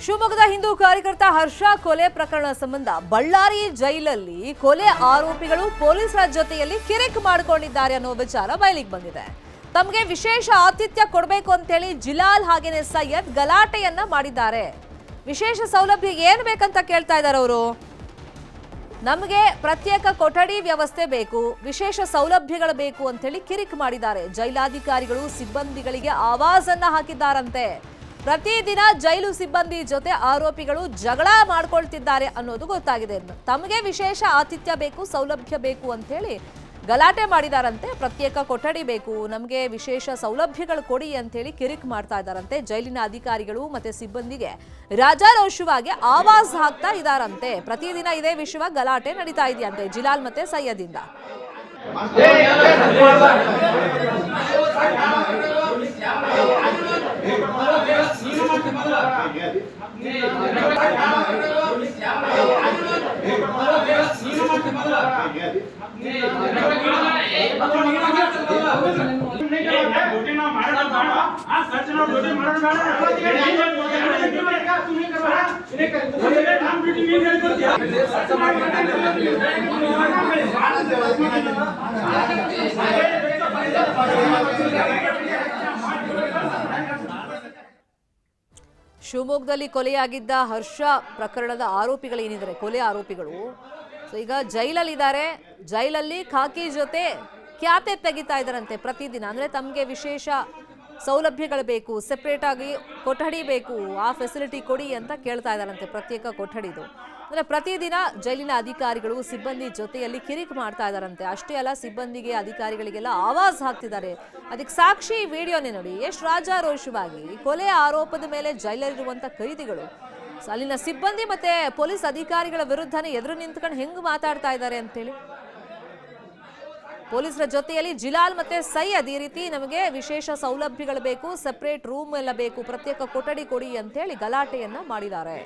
ಶಿವಮೊಗ್ಗದ ಹಿಂದೂ ಕಾರ್ಯಕರ್ತ ಹರ್ಷ ಕೊಲೆ ಪ್ರಕರಣ ಸಂಬಂಧ ಬಳ್ಳಾರಿ ಜೈಲಲ್ಲಿ ಕೊಲೆ ಆರೋಪಿಗಳು ಪೊಲೀಸರ ಜೊತೆಯಲ್ಲಿ ಕಿರಿಕ್ ಮಾಡಿಕೊಂಡಿದ್ದಾರೆ ಅನ್ನೋ ವಿಚಾರ ಬಯಲಿಗೆ ಬಂದಿದೆ. ತಮಗೆ ವಿಶೇಷ ಆತಿಥ್ಯ ಕೊಡಬೇಕು ಅಂತ ಹೇಳಿ ಜಿಲಾಲ್ ಹಾಗೇನೆ ಸೈಯದ್ ಗಲಾಟೆಯನ್ನ ಮಾಡಿದ್ದಾರೆ. ವಿಶೇಷ ಸೌಲಭ್ಯ ಏನು ಬೇಕಂತ ಕೇಳ್ತಾ ಇದ್ದಾರೆ ಅವರು. ನಮಗೆ ಪ್ರತ್ಯೇಕ ಕೊಠಡಿ ವ್ಯವಸ್ಥೆ ಬೇಕು, ವಿಶೇಷ ಸೌಲಭ್ಯಗಳು ಬೇಕು ಅಂತ ಹೇಳಿ ಕಿರಿಕ್ ಮಾಡಿದ್ದಾರೆ. ಜೈಲಾಧಿಕಾರಿಗಳು ಸಿಬ್ಬಂದಿಗಳಿಗೆ ಆವಾಜನ್ನ ಹಾಕಿದ್ದಾರಂತೆ. ಪ್ರತಿದಿನ ಜೈಲು ಸಿಬ್ಬಂದಿ ಜೊತೆ ಆರೋಪಿಗಳು ಜಗಳ ಮಾಡ್ಕೊಳ್ತಿದ್ದಾರೆ ಅನ್ನೋದು ಗೊತ್ತಾಗಿದೆ. ತಮಗೆ ವಿಶೇಷ ಆತಿಥ್ಯ ಬೇಕು, ಸೌಲಭ್ಯ ಬೇಕು ಅಂತ ಹೇಳಿ ಗಲಾಟೆ ಮಾಡಿದಾರಂತೆ. ಪ್ರತ್ಯೇಕ ಕೊಠಡಿ ಬೇಕು, ನಮಗೆ ವಿಶೇಷ ಸೌಲಭ್ಯಗಳು ಕೊಡಿ ಅಂತ ಹೇಳಿ ಕಿರಿಕ್ ಮಾಡ್ತಾ ಇದ್ದಾರಂತೆ. ಜೈಲಿನ ಅಧಿಕಾರಿಗಳು ಮತ್ತೆ ಸಿಬ್ಬಂದಿಗೆ ರಾಜಾರೋಷವಾಗಿ ಆವಾಜ್ ಹಾಕ್ತಾ ಇದ್ದಾರಂತೆ. ಪ್ರತಿದಿನ ಇದೇ ವಿಷಯವಾಗಿ ಗಲಾಟೆ ನಡೀತಾ ಇದೆಯಂತೆ ಜಿಲಾಲ್ ಮತ್ತೆ ಸೈಯದಿಂದ. ಶಿವಮೊಗ್ಗದಲ್ಲಿ ಕೊಲೆಯಾಗಿದ್ದ ಹರ್ಷ ಪ್ರಕರಣದ ಆರೋಪಿಗಳೇನಿದ್ದಾರೆ, ಕೊಲೆ ಆರೋಪಿಗಳು ಈಗ ಜೈಲಲ್ಲಿದ್ದಾರೆ. ಜೈಲಲ್ಲಿ ಖಾಕಿ ಜೊತೆ ಖ್ಯಾತೆ ತೆಗಿತಾ ಇದ್ದಾರಂತೆ. ಪ್ರತಿದಿನ ಅಂದ್ರೆ ತಮಗೆ ವಿಶೇಷ ಸೌಲಭ್ಯಗಳು ಬೇಕು, ಸೆಪರೇಟ್ ಆಗಿ ಕೊಠಡಿ ಬೇಕು, ಆ ಫೆಸಿಲಿಟಿ ಕೊಡಿ ಅಂತ ಕೇಳ್ತಾ ಇದ್ದಾರಂತೆ. ಪ್ರತ್ಯೇಕ ಕೊಠಡಿದು ಅಂದ್ರೆ ಪ್ರತಿದಿನ ಜೈಲಿನ ಅಧಿಕಾರಿಗಳು ಸಿಬ್ಬಂದಿ ಜೊತೆಯಲ್ಲಿ ಕಿರಿಕ್ ಮಾಡ್ತಾ ಇದ್ದಾರಂತೆ. ಅಷ್ಟೇ ಅಲ್ಲ, ಸಿಬ್ಬಂದಿಗೆ ಅಧಿಕಾರಿಗಳಿಗೆಲ್ಲ ಆವಾಜ್ ಹಾಕ್ತಿದ್ದಾರೆ. ಅದಕ್ಕೆ ಸಾಕ್ಷಿ ವಿಡಿಯೋನೇ ನೋಡಿ. ಎಷ್ಟು ರಾಜಾರೋಷವಾಗಿ ಕೊಲೆ ಆರೋಪದ ಮೇಲೆ ಜೈಲಲ್ಲಿರುವಂತ ಕೈದಿಗಳು ಅಲ್ಲಿನ ಸಿಬ್ಬಂದಿ ಮತ್ತೆ ಪೊಲೀಸ್ ಅಧಿಕಾರಿಗಳ ವಿರುದ್ಧನೇ ಎದುರು ನಿಂತ್ಕೊಂಡು ಹೆಂಗ್ ಮಾತಾಡ್ತಾ ಇದ್ದಾರೆ ಅಂತೇಳಿ. ಪೊಲೀಸರ ಜೊತೆಯಲ್ಲಿ ಜಿಲಾಲ್ ಮತ್ತೆ ಸೈಯದ್ ಈ ರೀತಿ ನಮಗೆ ವಿಶೇಷ ಸೌಲಭ್ಯಗಳು ಬೇಕು, ಸೆಪರೇಟ್ ರೂಮ್ ಎಲ್ಲ ಬೇಕು, ಪ್ರತ್ಯೇಕ ಕೊಠಡಿ ಕೊಡಿ ಅಂತ ಹೇಳಿ ಗಲಾಟೆಯನ್ನ ಮಾಡಿದ್ದಾರೆ.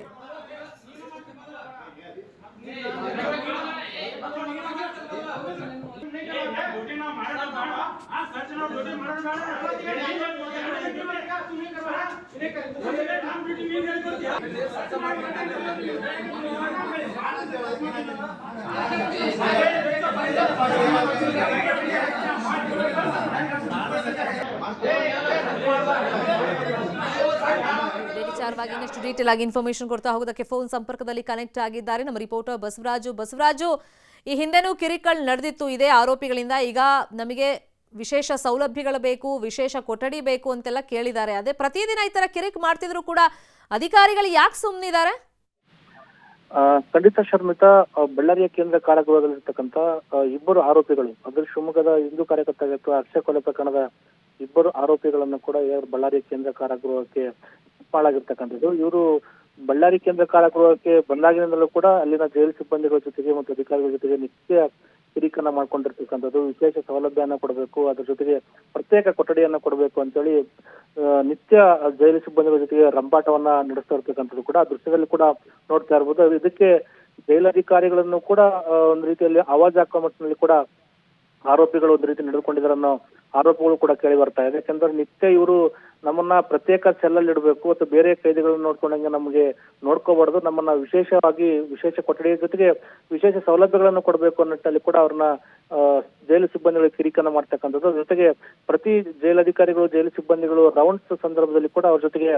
ವಿಚಾರವಾಗಿ ಇನ್ನಷ್ಟು ಡೀಟೇಲ್ ಆಗಿ ಇನ್ಫಾರ್ಮೇಶನ್ ಕೊಡ್ತಾ ಹೋಗೋದಕ್ಕೆ ಫೋನ್ ಸಂಪರ್ಕದಲ್ಲಿ ಕನೆಕ್ಟ್ ಆಗಿದ್ದಾರೆ ನಮ್ಮ ರಿಪೋರ್ಟರ್ ಬಸವರಾಜು. ಈ ಹಿಂದೆನೂ ಕಿರಿಕಲ್ ನಡೆದಿತ್ತು ಇದೇ ಆರೋಪಿಗಳಿಂದ. ಈಗ ನಮಗೆ ವಿಶೇಷ ಸೌಲಭ್ಯಗಳು ಬೇಕು, ವಿಶೇಷ ಕೊಠಡಿ ಬೇಕು ಅಂತೆಲ್ಲ ಕೇಳಿದ್ದಾರೆ. ಅದೇ ಪ್ರತಿದಿನ ಈ ತರ ಕಿರಿಕ್ ಮಾಡ್ತಿದ್ರು ಕೂಡ ಅಧಿಕಾರಿಗಳು ಯಾಕೆ ಸುಮ್ಮನಿದ್ದಾರೆ? ಖಂಡಿತ ಶರ್ಮಿತಾ, ಬಳ್ಳಾರಿಯ ಕೇಂದ್ರ ಕಾರಾಗೃಹದಲ್ಲಿರ್ತಕ್ಕಂಥ ಇಬ್ಬರು ಆರೋಪಿಗಳು, ಅಂದ್ರೆ ಶಿವಮೊಗ್ಗದ ಹಿಂದೂ ಕಾರ್ಯಕರ್ತ ಹರ್ಷ ಕೊಲೆ ಪ್ರಕರಣದ ಇಬ್ಬರು ಆರೋಪಿಗಳನ್ನು ಕೂಡ ಬಳ್ಳಾರಿಯ ಕೇಂದ್ರ ಕಾರಾಗೃಹಕ್ಕೆ ಪಾಳಾಗಿರ್ತಕ್ಕಂಥದ್ದು. ಇವರು ಬಳ್ಳಾರಿ ಕೇಂದ್ರ ಕಾರಾಗೃಹಕ್ಕೆ ಬಂದಾಗಿನಿಂದಲೂ ಕೂಡ ಅಲ್ಲಿನ ಜೈಲು ಸಿಬ್ಬಂದಿಗಳ ಜೊತೆಗೆ ಮತ್ತು ಅಧಿಕಾರಿಗಳ ಜೊತೆಗೆ ನಿತ್ಯ ಕಿರಿಕನ್ನ ಮಾಡ್ಕೊಂಡಿರ್ತಕ್ಕಂಥದ್ದು. ವಿಶೇಷ ಸೌಲಭ್ಯನ ಕೊಡಬೇಕು, ಅದ್ರ ಜೊತೆಗೆ ಪ್ರತ್ಯೇಕ ಕೊಠಡಿಯನ್ನ ಕೊಡಬೇಕು ಅಂತೇಳಿ ನಿತ್ಯ ಜೈಲು ಸಿಬ್ಬಂದಿಗಳ ಜೊತೆಗೆ ರಂಪಾಟವನ್ನ ನಡೆಸ್ತಾ ಇರ್ತಕ್ಕಂಥದ್ದು ಕೂಡ ಆ ದೃಶ್ಯದಲ್ಲಿ ಕೂಡ ನೋಡ್ತಾ ಇರ್ಬೋದು. ಇದಕ್ಕೆ ಜೈಲಧಿಕಾರಿಗಳನ್ನು ಕೂಡ ಒಂದು ರೀತಿಯಲ್ಲಿ ಆವಾಜ್ ಹಾಕುವ ಮಟ್ಟಿನಲ್ಲಿ ಕೂಡ ಆರೋಪಿಗಳು ಒಂದು ರೀತಿ ನಡೆದುಕೊಂಡಿದ್ದಾರೆ ಅನ್ನೋ ಆರೋಪಗಳು ಕೂಡ ಕೇಳಿ ಬರ್ತಾ ಇದೆ. ಯಾಕಂದ್ರೆ ನಿತ್ಯ ಇವರು ನಮ್ಮನ್ನ ಪ್ರತ್ಯೇಕ ಸೆಲ್ಲಲ್ಲಿ ಇಡಬೇಕು ಅಥವಾ ಬೇರೆ ಕೈದಿಗಳನ್ನ ನೋಡ್ಕೊಂಡಂಗೆ ನಮಗೆ ನೋಡ್ಕೋಬಾರ್ದು, ನಮ್ಮನ್ನ ವಿಶೇಷ ಕೊಠಡಿಯ ಜೊತೆಗೆ ವಿಶೇಷ ಸೌಲಭ್ಯಗಳನ್ನು ಕೊಡಬೇಕು ಅನ್ನೋ ನಿಟ್ಟಿನಲ್ಲಿ ಕೂಡ ಅವ್ರನ್ನ ಜೈಲು ಸಿಬ್ಬಂದಿಗಳು ಕಿರಿಕನ್ನ ಮಾಡ್ತಕ್ಕಂಥದ್ದು. ಜೊತೆಗೆ ಪ್ರತಿ ಜೈಲಧಿಕಾರಿಗಳು ಜೈಲು ಸಿಬ್ಬಂದಿಗಳು ರೌಂಡ್ಸ್ ಸಂದರ್ಭದಲ್ಲಿ ಕೂಡ ಅವ್ರ ಜೊತೆಗೆ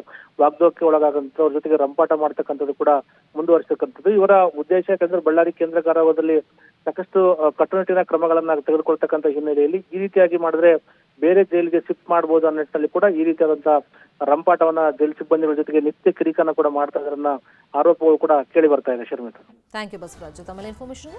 ವಾಗ್ದೋಕ್ಕೆ ಒಳಗಾಗಂತ, ಅವ್ರ ಜೊತೆಗೆ ರಂಪಾಟ ಮಾಡ್ತಕ್ಕಂಥದ್ದು ಕೂಡ ಮುಂದುವರಿಸತಕ್ಕಂಥದ್ದು ಇವರ ಉದ್ದೇಶ. ಯಾಕಂದ್ರೆ ಬಳ್ಳಾರಿ ಕೇಂದ್ರ ಕಾರಾಗೃಹದಲ್ಲಿ ಸಾಕಷ್ಟು ಕಟ್ಟುನಿಟ್ಟಿನ ಕ್ರಮಗಳನ್ನ ತೆಗೆದುಕೊಳ್ತಕ್ಕಂಥ ಹಿನ್ನೆಲೆಯಲ್ಲಿ ಈ ರೀತಿಯಾಗಿ ಮಾಡಿದ್ರೆ ಬೇರೆ ಜೈಲಿಗೆ ಶಿಫ್ಟ್ ಮಾಡಬಹುದು ಅನ್ನೋ ನಿಟ್ಟಿನಲ್ಲಿ ಕೂಡ ಈ ರೀತಿಯಾದಂತಹ ರಂಪಾಟವನ್ನ ಜೈಲು ಸಿಬ್ಬಂದಿಗಳ ಜೊತೆಗೆ ನಿತ್ಯ ಕಿರಿಕನ್ನ ಕೂಡ ಮಾಡ್ತಾ ಇದ್ರನ್ನ ಆರೋಪಗಳು ಕೂಡ ಕೇಳಿ ಬರ್ತಾ ಇದೆ. ಶರ್ಮಿತಾ, ಥ್ಯಾಂಕ್ ಯು ಬಸವರಾಜ್ ತಮ್ಮ ಇನ್ಫಾರ್ಮೇಶನ್.